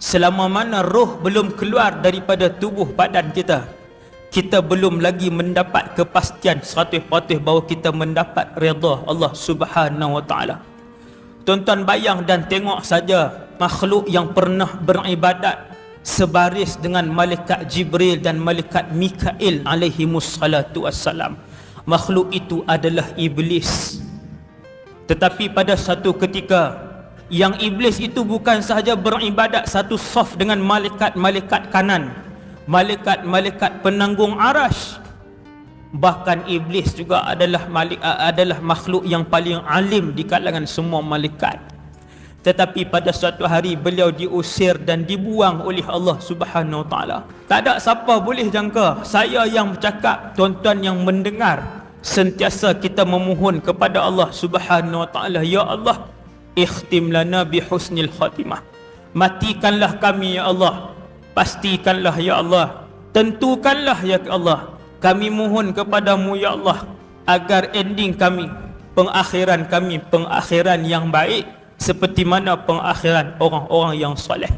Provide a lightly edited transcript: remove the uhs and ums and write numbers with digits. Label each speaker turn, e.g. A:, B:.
A: selama mana roh belum keluar daripada tubuh badan kita, kita belum lagi mendapat kepastian 100% bahawa kita mendapat redha Allah Subhanahu wa taala. Tuan-tuan bayang dan tengok saja makhluk yang pernah beribadat sebaris dengan malaikat Jibril dan malaikat Mikail alaihimus salatu wassalam. Makhluk itu adalah iblis. Tetapi pada satu ketika, yang iblis itu bukan sahaja beribadat satu saf dengan malaikat-malaikat kanan, malaikat-malaikat penanggung arash. Bahkan iblis juga adalah makhluk yang paling alim di kalangan semua malaikat. Tetapi pada suatu hari beliau diusir dan dibuang oleh Allah Subhanahu wa taala. Tak ada siapa boleh jangka, saya yang bercakap, tuan-tuan yang mendengar, sentiasa kita memohon kepada Allah Subhanahu wa taala, ya Allah, ikhtim lana bi husnil khatimah. Matikanlah kami ya Allah. Pastikanlah ya Allah. Tentukanlah ya Allah. Kami mohon kepadamu ya Allah agar ending kami, pengakhiran kami, pengakhiran yang baik seperti mana pengakhiran orang-orang yang soleh.